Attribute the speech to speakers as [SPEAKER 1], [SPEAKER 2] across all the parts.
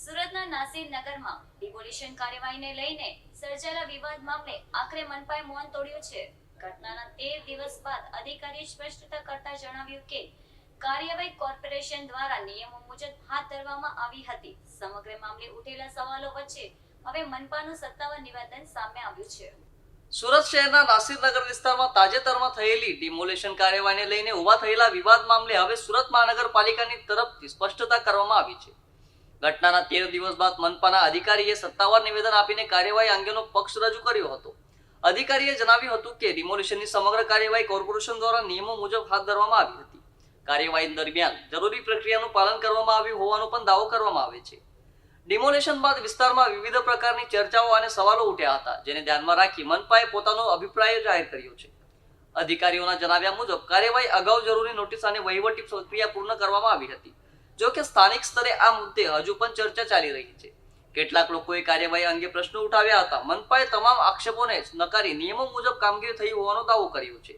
[SPEAKER 1] સુરતના નાસિર નગરમાં ડિમોલિશન કાર્યવાહીને લઈને સર્જાયેલા વિવાદ મામલે આખરે મનપાએ મૌન તોડ્યું છે. ઘટનાના 13 દિવસ બાદ અધિકારીએ સ્પષ્ટતા કરતા જણાવ્યું કે કાર્યવાહી કોર્પોરેશન દ્વારા નિયમો મુજબ હાથ ધરવામાં આવી હતી. સમગ્ર મામલે ઉઠેલા સવાલો વચ્ચે હવે મનપાનું સત્તાવાર નિવેદન સામે આવ્યું છે.
[SPEAKER 2] સુરત શહેરના નાસિરનગર વિસ્તારમાં તાજેતરમાં થયેલી ડિમોલિશન કાર્યવાહીને લઈને ઉભા થયેલા વિવાદ મામલે હવે સુરત મહાનગરપાલિકાની તરફથી સ્પષ્ટતા કરવામાં આવી છે. ઘટનાના 13 દિવસ બાદ મનપાના અધિકારીએ સત્તાવાર નિવેદન આપીને કાર્યવાહી અંગેનો પક્ષ રજૂ કર્યો હતો. અધિકારીએ જણાવ્યું હતું કે ડિમોલિશનની સમગ્ર કાર્યવાહી કોર્પોરેશન દ્વારા નિયમો મુજબ હાથ ધરવામાં આવી હતી. કાર્યવાહી દરમિયાન જરૂરી પ્રક્રિયાનું પાલન કરવામાં આવ્યું હોવાનો પણ દાવો કરવામાં આવે છે. ડિમોલિશન બાદ વિસ્તારમાં વિવિધ પ્રકારની ચર્ચાઓ અને સવાલો ઉઠ્યા હતા, જેને ધ્યાનમાં રાખી મનપાએ પોતાનો અભિપ્રાય જાહેર કર્યો છે. અધિકારીઓના જણાવ્યા મુજબ કાર્યવાહી અગાઉ જરૂરી નોટિસ અને વહીવટી પ્રક્રિયા પૂર્ણ કરવામાં આવી હતી. જો કે સ્થાનિક સ્તરે આ મુદ્દે હજુ પણ ચર્ચા ચાલી રહી છે. કેટલાક લોકોએ કાર્યવાહી અંગે પ્રશ્નો ઉઠાવ્યા હતા. મનપાએ તમામ આક્ષેપોને નકારી નિયમો મુજબ કામગીરી થઈ હોવાનો દાવો કર્યો છે.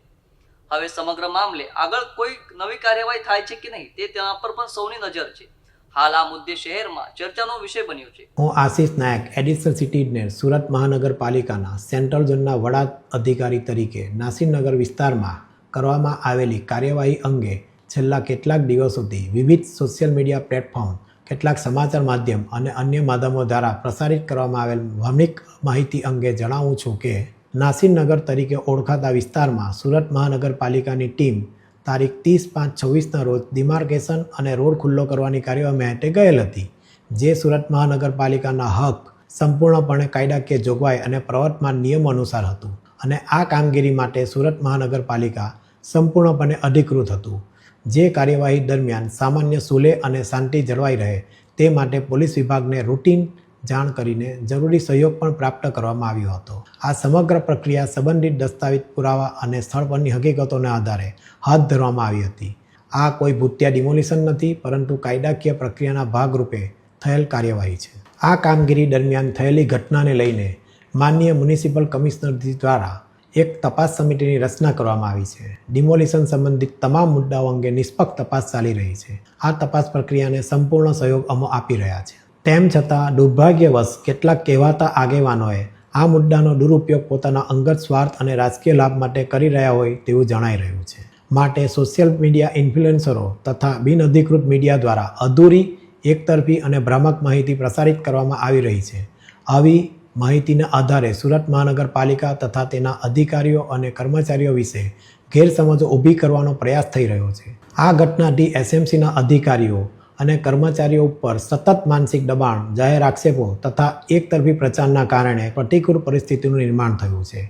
[SPEAKER 2] હવે સમગ્ર મામલે આગળ કોઈ નવી કાર્યવાહી થાય છે કે નહીં તે તેના પર પણ સૌની નજર છે. હાલ આ મુદ્દે શહેરમાં ચર્ચાનો વિષય બન્યો છે.
[SPEAKER 3] હું આશિષ નાયક, એડિશનલ સિટી ઇજનેર, સુરત મહાનગરપાલિકાના સેન્ટ્રલ ઝોનના વડા અધિકારી તરીકે નાસિરનગર વિસ્તારમાં કરવામાં આવેલી કાર્યવાહી અંગે છેલ્લા કેટલાક દિવસોથી વિવિધ સોશિયલ મીડિયા પ્લેટફોર્મ, કેટલાક સમાચાર માધ્યમ અને અન્ય માધ્યમો દ્વારા પ્રસારિત કરવામાં આવેલ ભાવનિક માહિતી અંગે જણાવું છું કે નાસિરનગર તરીકે ઓળખાતા વિસ્તારમાં સુરત મહાનગરપાલિકાની ટીમ તારીખ 30/5/26ના રોજ ડિમાર્કેશન અને રોડ ખુલ્લો કરવાની કાર્યવાહી માટે ગયેલ હતી, જે સુરત મહાનગરપાલિકાના હક સંપૂર્ણપણે કાયદાકીય જોગવાઈ અને પ્રવર્તમાન નિયમો અનુસાર હતું અને આ કામગીરી માટે સુરત મહાનગરપાલિકા સંપૂર્ણપણે અધિકૃત હતું. જે કાર્યવાહી દરમિયાન સામાન્ય સુલે અને શાંતિ જળવાઈ રહે તે માટે પોલીસ વિભાગને રૂટીન જાણ કરીને જરૂરી સહયોગ પણ પ્રાપ્ત કરવામાં આવ્યો હતો. આ સમગ્ર પ્રક્રિયા સંબંધિત દસ્તાવેજ પુરાવા અને સ્થળ પરની હકીકતોના આધારે હાથ ધરવામાં આવી હતી. આ કોઈ ભૂતિયા ડિમોલિશન નથી, પરંતુ કાયદાકીય પ્રક્રિયાના ભાગરૂપે થયેલ કાર્યવાહી છે. આ કામગીરી દરમિયાન થયેલી ઘટનાને લઈને માનનીય મ્યુનિસિપલ કમિશનર દ્વારા એક તપાસ સમિતિની રચના કરવામાં આવી છે. ડિમોલિશન સંબંધિત તમામ મુદ્દાઓ અંગે નિષ્પક્ષ તપાસ ચાલી રહી છે. આ તપાસ પ્રક્રિયાને સંપૂર્ણ સહયોગ અમે આપી રહ્યા છે. તેમ છતાં દુર્ભાગ્યવશ કેટલાક કહેવાતા આગેવાનોએ આ મુદ્દાનો દુરુપયોગ પોતાના અંગત સ્વાર્થ અને રાજકીય લાભ માટે કરી રહ્યા હોય તેવું જણાઈ રહ્યું છે. માટે સોશિયલ મીડિયા ઇન્ફ્લુએન્સરો તથા બિનઅધિકૃત મીડિયા દ્વારા અધૂરી, એકતરફી અને ભ્રામક માહિતી પ્રસારિત કરવામાં આવી રહી છે. આવી માહિતીના આધારે સુરત મહાનગરપાલિકા તથા તેના અધિકારીઓ અને કર્મચારીઓ વિશે ગેરસમજો ઊભી કરવાનો પ્રયાસ થઈ રહ્યો છે. આ ઘટનાથી એસએમસીના અધિકારીઓ અને કર્મચારીઓ ઉપર સતત માનસિક દબાણ, જાહેર આક્ષેપો તથા એકતરફી પ્રચારના કારણે પ્રતિકૂળ પરિસ્થિતિનું નિર્માણ થયું છે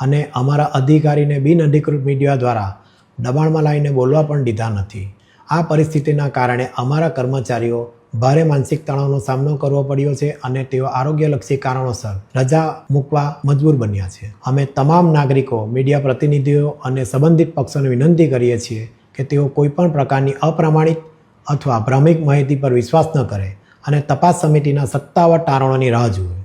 [SPEAKER 3] અને અમારા અધિકારીને બિનઅધિકૃત મીડિયા દ્વારા દબાણમાં લાવીને બોલવા પણ દીધા નથી. આ પરિસ્થિતિના કારણે અમારા કર્મચારીઓ ભારે માનસિક તણાવનો સામનો કરવો પડ્યો છે અને તેઓ આરોગ્યલક્ષી કારણોસર રજા મૂકવા મજબૂર બન્યા છે. અમે તમામ નાગરિકો, મીડિયા પ્રતિનિધિઓ અને સંબંધિત પક્ષોને વિનંતી કરીએ છીએ કે તેઓ કોઈપણ પ્રકારની અપ્રામાણિક અથવા ભ્રામક માહિતી પર વિશ્વાસ ન કરે અને તપાસ સમિતિના સત્તાવાર તારણોની રાહ જુએ.